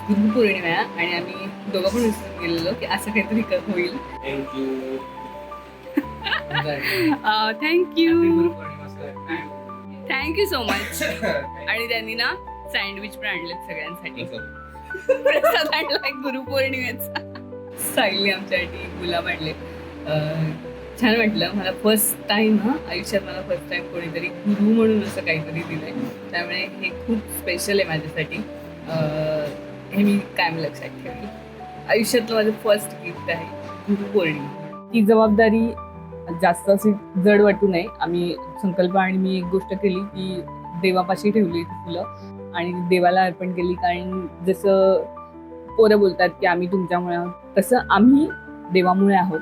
गुरुपौर्णिमा आहे आणि आम्ही दोघं पण विसरून गेलेलो की असं काहीतरी होईल. थँक्यू. Thank you so much. आणि त्यांनी ना सँडविच पण आणलेत सगळ्यांसाठी. प्रसाद आणलाय गुरुपौर्णिमेचा. साईलने आमच्यासाठी गुलाब आणले. छान वाटलं मला. फर्स्ट टाइम आयुष्यात मला फर्स्ट टाइम कोणीतरी गुरु म्हणून असं काहीतरी दिलंय. त्यामुळे हे खूप स्पेशल आहे माझ्यासाठी. हे मी कायम लक्षात ठेवेल. आयुष्यातलं माझं फर्स्ट गिफ्ट आहे गुरुपौर्णिमा. ही जबाबदारी जास्त अशी जड वाटू नये. आम्ही संकल्प आणि मी एक गोष्ट केली की देवापाशी ठेवली ती फुलं आणि देवाला अर्पण केली. कारण जसं पोरं बोलतात की आम्ही तुमच्यामुळे आहोत, तसं आम्ही देवामुळे आहोत.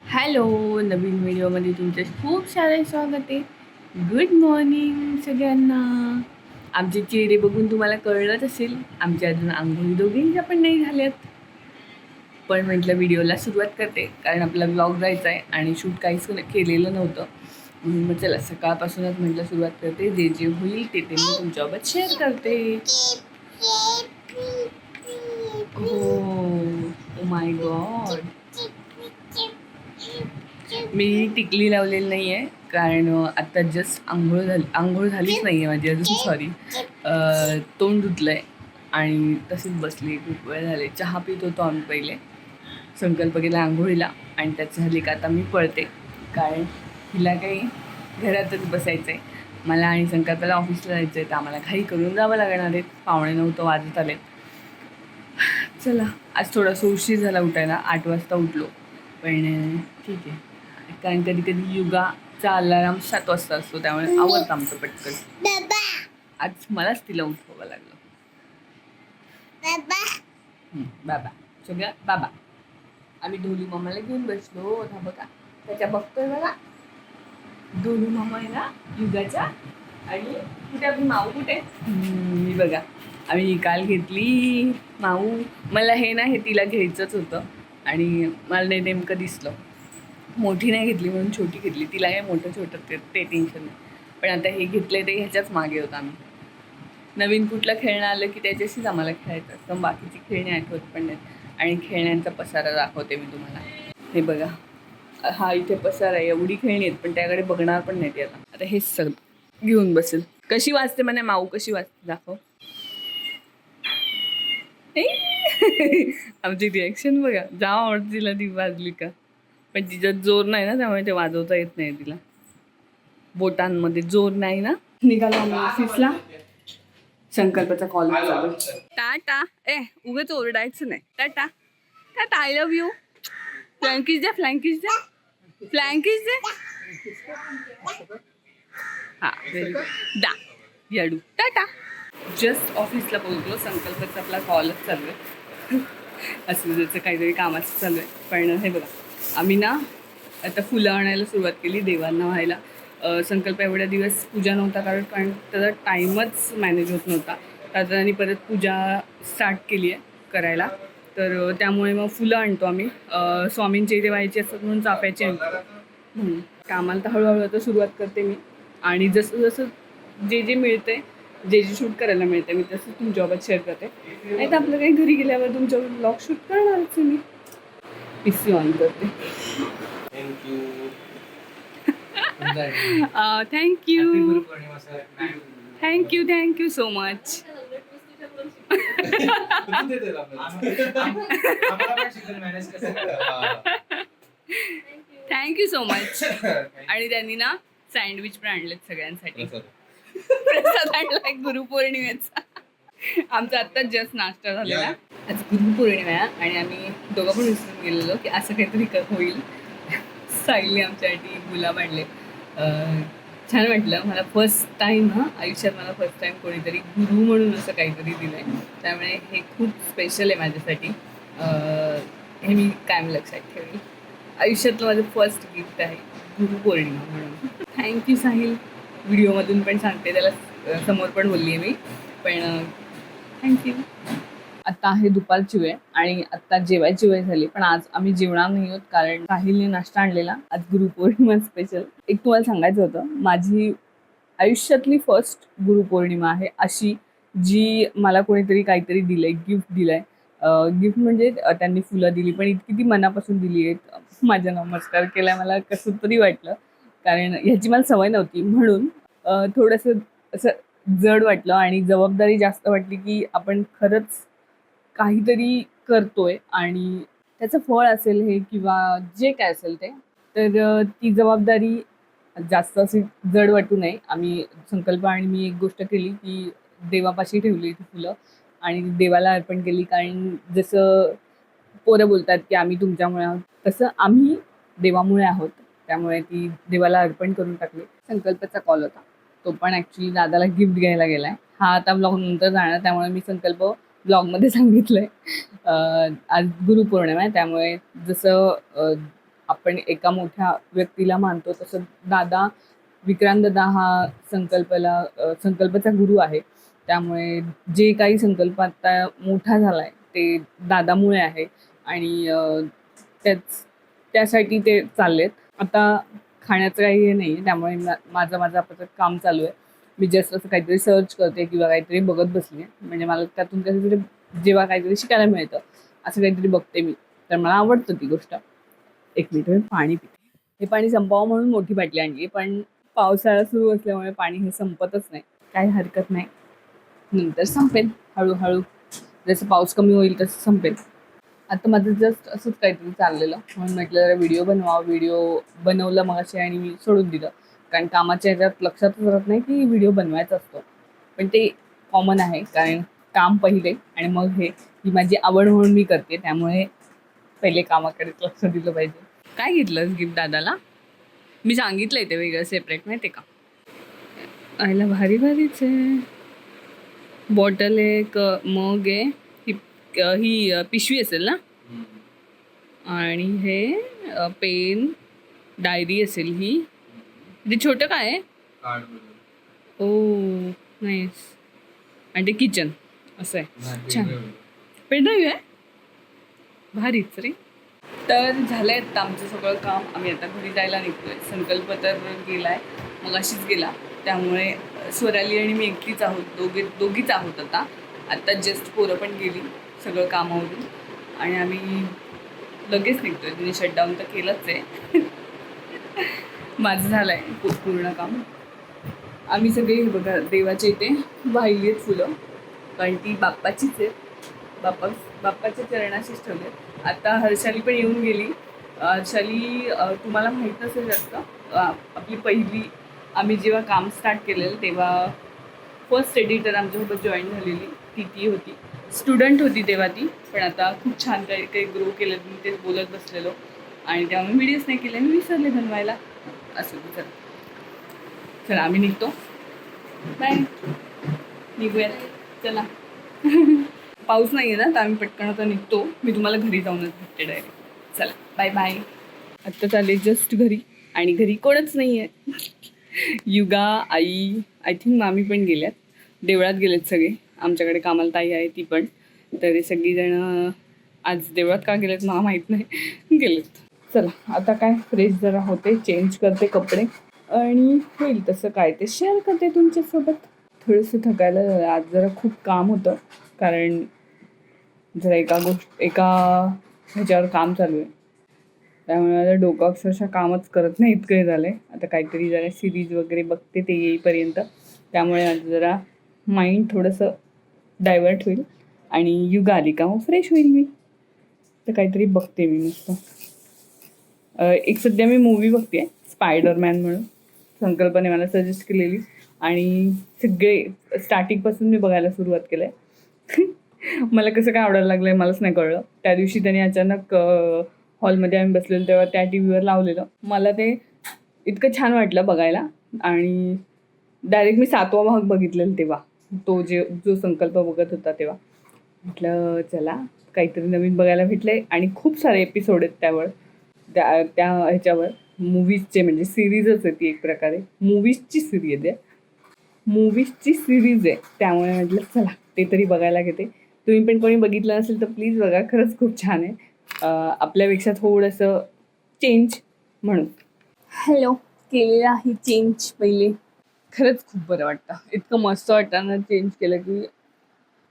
हॅलो, नवीन व्हिडिओमध्ये तुमचे खूप सारे स्वागत आहे. गुड मॉर्निंग सगळ्यांना. आमचे चेहरे बघून तुम्हाला कळलंच असेल, आमच्या अजून आंघोळी दोघींच्या पण नाही झाल्यात. पण म्हटलं व्हिडिओला सुरुवात करते कारण आपला ब्लॉग जायचा आहे आणि शूट काहीच केलेलं नव्हतं. म्हणून मग चला सकाळपासूनच म्हटलं सुरुवात करते. जे जे होईल ते मी तुमच्यासोबत शेअर करते. हो माय गॉड. मी टिकली लावलेली नाही आहे कारण आत्ता जस्ट आंघोळ झालीच नाही आहे माझी अजून. सॉरी, तोंड धुतलं आहे आणि तशीच बसली. खूप वेळ झाले. चहा पित होतो आम्ही पहिले. संकल्प केला आंघोळीला आणि त्याचं झाली का आता मी पळते कारण हिला काही घरातच बसायचं आहे. मला आणि संकल्पाला ऑफिसला जायचं आहे तर आम्हाला घाई करून जावं लागणार आहे. 9:45 वाजत आले. चला, आज थोडासा उशीर झाला उठायला. 8 वाजता उठलो पण ठीक आहे कारण कधी कधी युगाचा अलाराम 7 वाजता असतो त्यामुळे आवडतं आमचं पटकन. आज मलाच तिला उठवावं लागलं. बाबा सगळं बाबा. आम्ही ढोलू मामाला घेऊन बसलो. हा बघा त्याच्या बघतोय बघा. ढोलू मामा आहे ना युगाचा. आणि कुठे आपली माऊ कुठे? मी बघा आम्ही काल घेतली माऊ. मला हे ना हे तिला घ्यायचंच होतं आणि मला नाही नेमकं दिसलं. मोठी नाही घेतली म्हणून छोटी घेतली. तिला हे मोठं छोटं ते टेन्शन नाही. पण आता हे घेतले ते ह्याच्याच मागे होतं आम्ही. नवीन कुठलं खेळणं आलं की त्याच्याशीच आम्हाला खेळायचं असतं. बाकीची खेळणी आठवत पण नाहीत. आणि खेळण्यांचा पसारा दाखवते मी तुम्हाला. हे बघा हा इथे पसारा आहे. एवढी खेळणी आहेत पण त्याकडे बघणार पण नाही आता. आता हेच सगळं घेऊन बसेल. कशी वाजते म्हणे माऊ, कशी वाजते दाखव. आमची रिॲक्शन बघा. जाम आवडते तिला ती वाजली का. पण तिच्यात जोर नाही ना त्यामुळे ते वाजवता येत नाही तिला. बोटांमध्ये जोर नाही ना. निघालो आम्ही ऑफिसला. संकल्पाचा कॉल चालू. टाटा. उगाच ओरडायचं नाही. Tata tata. I love you. फ्लँकीज द्या, फ्लँकीज द्या, फ्लँकीज द्या. हा व्हेरी गुड. दा याडू. टाटा. जस्ट ऑफिसला पोहोचलो. संकल्पाचा आपला कॉलच चालू आहे. असं त्याचं काहीतरी कामाचं चालू आहे. पण हे बघा आम्ही ना आता फुलं आणायला सुरुवात केली देवांना व्हायला. संकल्प एवढ्या दिवस पूजा नव्हता कारण त्याचा टाईमच मॅनेज होत नव्हता. तर त्यांनी परत पूजा स्टार्ट केली आहे करायला. तर त्यामुळे मग फुलं आणतो आम्ही. स्वामींचे इथे व्हायचे असतात म्हणून चाफ्याचे आणतो. कामाला तर हळूहळू आता सुरुवात करते मी. आणि जसं जसं जे जे मिळते जे शूट करायला मिळते मी तसं तुमच्यासोबत शेअर करते. नाही तर आपलं काही घरी गेल्यावर तुमच्यावर ब्लॉग शूट करणारच मी. PC ऑन करते. Thank you so much. Thank you so much. आणि त्यांनी ना सँडविच पण आणलेत सगळ्यांसाठी. प्रसाद आणलाय गुरुपौर्णिमेचा. आमचा आत्ताच जस्ट नाश्ता झालेला. आज गुरुपौर्णिमा आहे आणि आम्ही दोघं पण विसरून गेलेलो की असं काहीतरी होईल. साईलने आमच्यासाठी गुलाब आणले. छान वाटलं मला. फर्स्ट टाइम आयुष्यात मला फर्स्ट टाइम कोणीतरी गुरु म्हणून असं काहीतरी दिलंय. त्यामुळे हे खूप स्पेशल आहे माझ्यासाठी. हे मी कायम लक्षात ठेवेल. आयुष्यातलं माझं फर्स्ट गिफ्ट आहे गुरुपौर्णिमा म्हणून. थँक्यू साहिल. व्हिडिओमधून पण सांगते त्याला, समोर पण बोलली आहे मी. पण थँक्यू. आत्ता आहे दुपारची वेळ आणि आत्ता जेवायची वेळ झाली. पण आज आम्ही जेवणार नाही आहोत कारण साहिलने नाश्ता आणलेला. आज गुरुपौर्णिमा स्पेशल. एक तुम्हाला सांगायचं होतं. माझी आयुष्यातली फर्स्ट गुरुपौर्णिमा आहे अशी, जी मला कोणीतरी काहीतरी दिलंय, गिफ्ट दिलंय. गिफ्ट म्हणजे त्यांनी फुलं दिली, पण इतकी ती मनापासून दिली आहेत. माझा नमस्कार केलाय, मला कसं तरी वाटलं, कारण ह्याची मला सवय नव्हती. म्हणून थोडंसं असं जड वाटलं आणि जबाबदारी जास्त वाटली, की आपण खरंच काहीतरी करतोय आणि त्याचं फळ असेल हे किंवा जे काय असेल ते, तर ती जबाबदारी जास्त अशी जड वाटू नये. आम्ही संकल्प आणि मी एक गोष्ट केली, की देवापाशी ठेवली ती फुलं आणि देवाला अर्पण केली. कारण जसं पोरं बोलतात, की आम्ही तुमच्यामुळे आहोत, तसं आम्ही देवामुळे आहोत. त्यामुळे ती देवाला अर्पण करून टाकली. संकल्पचा कॉल होता. तो पण ॲक्च्युली दादाला गिफ्ट घ्यायला गेलाय. हा आता ब्लॉग नंतर जाणार, त्यामुळे मी संकल्प ब्लॉगमध्ये सांगितलंय. आज गुरुपौर्णिमा आहे, त्यामुळे जसं आपण एका मोठ्या व्यक्तीला मानतो, तसं दादा, विक्रांत दादा हा संकल्पचा गुरु आहे. त्यामुळे जे काही संकल्प आता मोठा झालाय ते दादामुळे आहे आणि त्याच त्यासाठी ते चाललेत. आता खाण्याचं काही हे नाही, त्यामुळे माझं आपलं काम चालू आहे. मी जस्ट असं काहीतरी सर्च करते किंवा काहीतरी बघत बसली आहे, म्हणजे मला त्यातून काहीतरी जेव्हा काहीतरी शिकायला मिळतं असं काहीतरी बघते मी, तर मला आवडतं ती गोष्ट. एक मिनिट, मी पाणी पिते. हे पाणी संपावं म्हणून मोठी बाटली आणली, पण पावसाळा सुरू असल्यामुळे पाणी हे संपतच नाही. काही हरकत नाही, नंतर संपेल हळूहळू. जसं पाऊस कमी होईल तसं संपेल. आता माझं जस्ट असंच काहीतरी चाललेलं, म्हणून म्हटलं जरा व्हिडिओ बनवा. व्हिडिओ बनवला मगाशी आणि मी सोडून दिलं, कारण कामाच्या ह्याच्यात लक्षातच राहत नाही की व्हिडिओ बनवायचा असतो. पण ते कॉमन आहे, कारण काम पहिले आणि मग हे, ही माझी आवड म्हणून मी करते, त्यामुळे पहिले कामाकडेच लक्ष दिलं पाहिजे. काय घेतलंस गिफ्ट दादाला? मी सांगितलंय ते वेगळं सेपरेट, माहिती का? आयला भारी भारीच आहे. बॉटल आहे, एक मग आहे, ही पिशवी असेल ना, आणि हे पेन, डायरी असेल ही. ते छोटं काय आहे? ओ नाईस. आणि ते किचन असं आहे. छान. पेनड्राईव्ह आहे, भारीच रे. तर झालंय आता आमचं सगळं काम. आम्ही आता घरी जायला निघतोय. संकल्प तर गेलाय, मग अशीच गेला, त्यामुळे स्वराली आणि मी एकटीच आहोत, दोघीच आहोत आता जस्ट पोरं पण गेली सगळं कामावरून, आणि आम्ही लगेच निघतोय. तिने शटडाऊन तर केलंच आहे. माझं झालंय पूर्ण काम. आम्ही सगळे बघा देवाच्या इथे वाहिली आहेत फुलं, कारण ती बाप्पाचीच आहेत. बाप्पाच्या चरणाशीच ठेवले. आता हर्षाली पण येऊन गेली. हर्षाली तुम्हाला माहीत नसेल जास्त, आपली पहिली, आम्ही जेव्हा काम स्टार्ट केलेलं तेव्हा फर्स्ट एडिटर आमच्यासोबत जॉईन झालेली ती होती. स्टुडंट होती तेव्हा ती, पण आता खूप छान काही काही ग्रो केलं. मी तेच बोलत बसलेलो आणि तेव्हा मी व्हिडिओज नाही केले, मी विसरले बनवायला. असं चला आम्ही निघतो. बाय, निघूयात चला. पाऊस नाही आहे ना, तर आम्ही पटकन आता निघतो. मी तुम्हाला घरी जाऊनच भेटते डायरेक्ट. चला बाय बाय. आत्ता चालले जस्ट घरी, आणि घरी कोणच नाही आहे. युगा, आई, आय थिंक मामी पण गेल्यात, देवळात गेलेत सगळे. आमच्याकडे कामाला ताई आहे, ती पण. तरी सगळीजणं आज देवळात का गेलेत मला माहीत नाही, गेलेत. चला आता काय, फ्रेश जरा होते, चेंज करते कपडे, आणि होईल तसं काय ते शेअर करते तुमच्यासोबत. थोडंसं थकायला आज जरा खूप काम होतं, कारण जरा एका ह्याच्यावर काम चालू आहे, त्यामुळे आता डोकं अक्षरशः कामच करत नाही इतकं झालं आहे. आता काहीतरी जरा सिरीज वगैरे बघते ते येईपर्यंत, त्यामुळे आज जरा माइंड थोडंसं डायवर्ट होईल, आणि युगा आली का मग फ्रेश होईल मी. तर काहीतरी बघते मी मस्त. एक सध्या मी मूवी बघते स्पायडरमॅन म्हणून, संकल्पने मला सजेस्ट केलेली, आणि सगळे स्टार्टिंगपासून मी बघायला सुरुवात केलं आहे. मला कसं काय आवडायला लागलं आहे मलाच नाही कळलं. त्या दिवशी त्याने अचानक हॉलमध्ये आम्ही बसलेलो तेव्हा त्या टी व्हीवर लावलेलं, मला ते इतकं छान वाटलं बघायला, आणि डायरेक्ट मी 7वा भाग बघितलेला तेव्हा, तो जो संकल्प बघत होता तेव्हा. म्हटलं चला काहीतरी नवीन बघायला भेटलं आहे, आणि खूप सारे एपिसोड आहेत त्यावर, त्या ह्याच्यावर मूवीजचे, म्हणजे सिरीजच आहे ती एक प्रकारे. मूवीजची सिरीज आहे, त्यामुळे म्हटलं चला ते तरी बघायला घेते. तुम्ही पण कोणी बघितलं असेल तर प्लीज बघा, खरंच खूप छान आहे. आपल्यापेक्षा थोडंसं चेंज म्हणून. हॅलो, केलेलं आहे चेंज. पहिले खरंच खूप बरं वाटतं. इतकं मस्त वाटतं ना चेंज केलं की.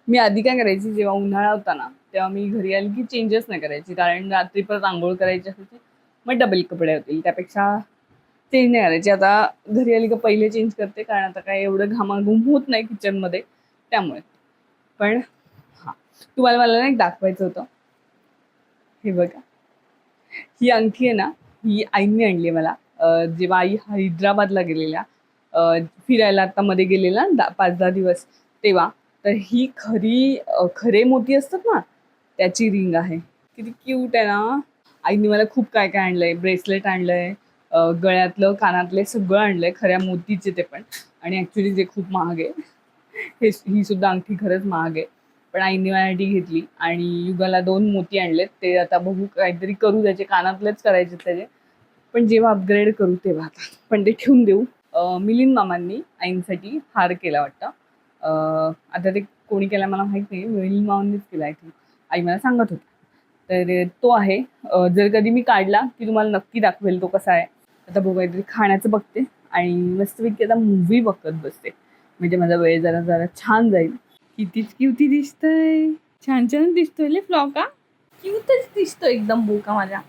मी आधी काय करायची, जेव्हा उन्हाळा होता ना तेव्हा मी घरी आली की चेंजच नाही करायची, कारण रात्री परत आंघोळ करायची असायची, मग डबल कपडे होतील, त्यापेक्षा चेंज नाही करायची. आता घरी आली का पहिले चेंज करते, कारण आता काय एवढं घामाघूम होत नाही किचनमध्ये, त्यामुळे. पण हां, तुम्हाला मला ना एक दाखवायचं होतं. हे बघा, ही अंगठी आहे ना, ही आईने आणली आहे मला. जेव्हा आई हैदराबादला गेलेल्या, फिरायला आता मध्ये गेलेला 5-10 दिवस तेव्हा. तर ही खरे मोती असतात ना, त्याची रिंग आहे. किती क्यूट आहे ना. आईने मला खूप काय काय आणलंय, ब्रेसलेट आणलंय, गळ्यातलं कानातले सगळं आणलंय, खऱ्या मोतीचे ते पण. आणि ऍक्च्युली जे खूप महाग आहे. ही सुद्धा अंगठी खरंच महाग आहे, पण आईने माझ्यासाठी घेतली. आणि युगाला 2 मोती आणलेत, ते आता बघू काहीतरी करू, त्याचे कानातलेच करायचे त्याचे, पण जेव्हा अपग्रेड करू तेव्हा. आता पण ते ठेवून देऊ. मिलिंद मामांनी आईंसाठी हार केला वाटतं. आता ते कोणी केला मला माहित नाही, मिलिंद मामांनीच केला, आय थिंक आई मला सांगत होती. तर तो आहे. जर कधी मी काढला की तुम्हाला नक्की दाखवेल तो कसा आहे. आता बघू, काहीतरी खाण्याचं बघते आणि मस्तपैकी आता मूव्ही बघत बसते, म्हणजे माझा वेळ जरा जरा छान जाईल. कितीच क्यूटी दिसतंय, छान छान दिसतोय ले फ्लॉका. क्यूटच दिसतो एकदम बोका माझ्या.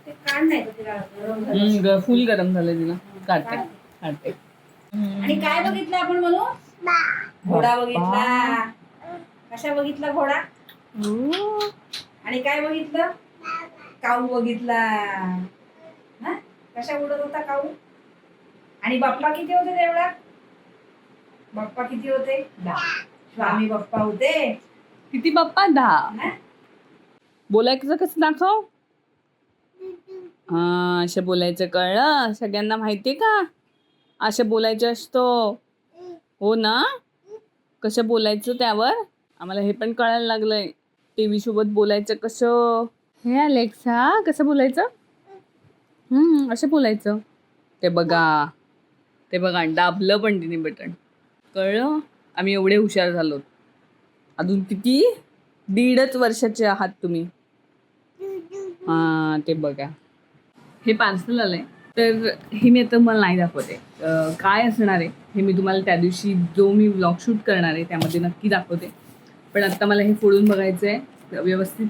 फुल गरम झालं तिला. काढते काढते. आणि काय बघितलं आपण म्हणून? घोडा बघितला. कशा बघितला घोडा? आणि काय बघितलं? काऊ बघितला. कशा उडत होता काऊ? आणि बाप्पा किती होते तेवढा? बाप्पा किती होते? 10. स्वामी बाप्पा होते. किती बाप्पा? 10. बोलायचं कसं दाखव. हा, असं बोलायचं, कळलं? सगळ्यांना माहितीये का असं बोलायचं असतं? हो ना. कसं बोलायचं त्यावर? आम्हाला हे पण कळायला लागलंय, टीव्ही सोबत बोलायचं कसं. हे अलेक्सा, कसं बोलायचं? असं बोलायचं. ते बघा, ते बघा, दाबलं पण तिने बटन. कळलं? आम्ही एवढे हुशार झालो. अजून किती? 1.5 वर्षाचे आहात तुम्ही. हां, ते बघा, हे पार्सल आलंय. तर हे मी आता मला नाही दाखवते काय असणार आहे. हे मी तुम्हाला त्या दिवशी जो मी व्लॉग शूट करणार आहे त्यामध्ये नक्की दाखवते. पण आत्ता मला हे फोडून बघायचं आहे व्यवस्थित.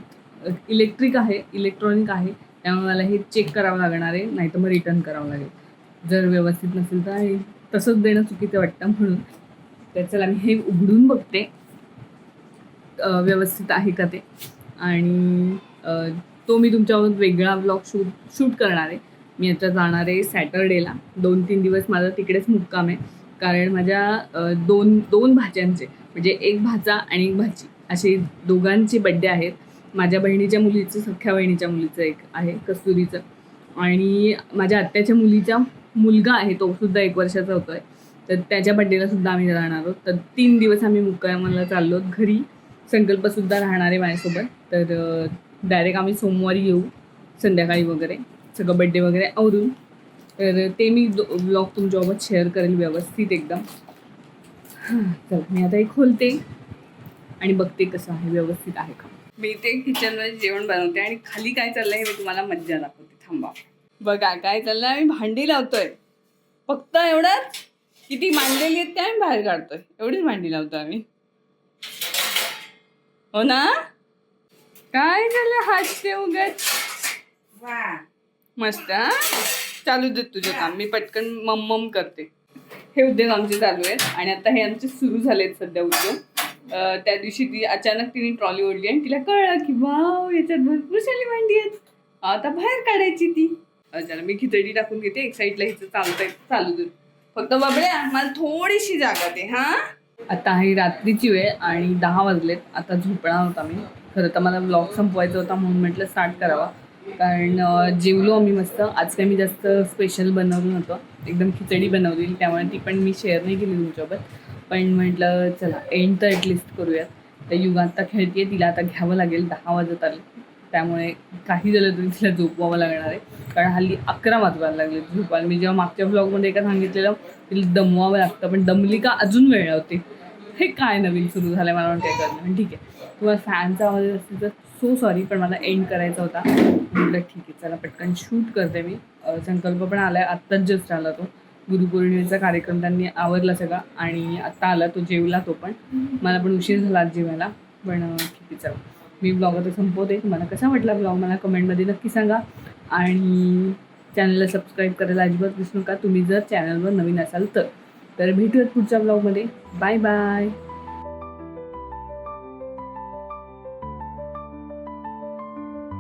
इलेक्ट्रिक आहे, इलेक्ट्रॉनिक आहे, त्यामुळे मला हे चेक करावं लागणार आहे, नाही तर मग रिटर्न करावं लागेल जर व्यवस्थित नसेल तर. तसंच देणं चुकीचं वाटतं म्हणून. तर चला मी हे उघडून बघते व्यवस्थित आहे का ते. आणि तो मी तुमच्यावर वेगळा व्लॉग शूट करणार आहे. मी आता जाणार आहे सॅटर्डेला. 2-3 दिवस माझा तिकडेच मुक्काम आहे, कारण माझ्या दोन भाच्यांचे, म्हणजे एक भाचा आणि एक भाची, असे दोघांचे बड्डे आहेत. माझ्या बहिणीच्या मुलीचं, सख्ख्या बहिणीच्या मुलीचं एक आहे, कस्तुरीचं. आणि माझ्या आत्याच्या मुलीचा मुलगा आहे, तो सुद्धा 1 वर्षाचा होतो आहे. तर त्याच्या बड्डेला सुद्धा आम्ही राहणार आहोत. तर 3 दिवस आम्ही मुक्कामाला चाललो घरी. संकल्पसुद्धा राहणार आहे माझ्यासोबत. तर डायरेक्ट आम्ही सोमवारी येऊ संध्याकाळी वगैरे, सगळं बड्डे वगैरे आवरून. तर ते मी व्लॉग तुमच्यासोबत शेअर करेल व्यवस्थित एकदम. चल मी आता एक खोलते आणि बघते कसं आहे, व्यवस्थित आहे का. मी इथे किचनमध्ये जेवण बनवते आणि खाली काय चाललंय हे मी तुम्हाला मज्जा दाखवते. थांबा, बघा काय चाललंय. आम्ही भांडी लावतोय, फक्त एवढंच. किती मांडलेली आहेत त्या आम्ही बाहेर काढतोय, एवढीच भांडी लावतोय आम्ही. हो ना. काय झालं हातचे उगाच. मस्त. चालू दे तुझे काम, मी पटकन मम्मम करते. हे उद्योग आमचे चालू आहेत आणि आता हे आमचे सुरू झालेत सध्या उद्योग. त्या दिवशी अचानक तिने ट्रॉली ओढली आणि तिला कळलं की वाव, याच्यात भरपूर सारी भांडी आहेत, आता बाहेर काढायची ती. चला मी खिचडी टाकून घेते, एक साईडला हिचं चालू दे. फक्त बाबड्या, मला थोडीशी जागा दे. हा, आता आहे रात्रीची वेळ आणि 10 वाजलेत. आता झोपणार होता मी. खरं तर मला व्लॉग संपवायचा होता म्हणून म्हटलं स्टार्ट करावा, कारण जेवलो आम्ही मस्त. आज काय मी जास्त स्पेशल बनवलं नव्हतं, एकदम खिचडी बनवलेली, त्यामुळे ती पण मी शेअर नाही केली तुमच्यासोबत. पण म्हटलं चला एंड तर ॲटलिस्ट करूयात. तर युगा आता खेळते, तिला आता घ्यावं लागेल, 10 वाजत आले, त्यामुळे काही झालं तरी तिला झोपवावं लागणार आहे, कारण हल्ली 11 वाजवायला लागले झोपायला. मी जेव्हा मागच्या व्लॉगमध्ये एका सांगितलेलं तिला दमवावं लागतं, पण दमली का अजून वेळ लावते. हे काय नवीन सुरू झालं मला म्हणते करणं. ठीक आहे, तुम्हाला फॅनचा आवाज असेल तर सो सॉरी, पण मला एंड करायचा होता. म्हटलं ठीक आहे चला पटकन शूट करते मी. संकल्प पण आला आहे, आत्ताच जस्ट आला तो. गुरुपौर्णिमेचा कार्यक्रम त्यांनी आवरला सगळा आणि आत्ता आला तो, जेवला तो पण. मला पण उशीर झाला आज जेवायला, पण ठीक आहे. चला मी ब्लॉग आता संपवते. तुम्हाला कसा वाटला ब्लॉग मला कमेंटमध्ये नक्की सांगा आणि चॅनलला सबस्क्राईब करायला अजिबात विसरू नका तुम्ही जर चॅनलवर नवीन असाल तर. भेटूयात पुढच्या ब्लॉगमध्ये. Bye bye.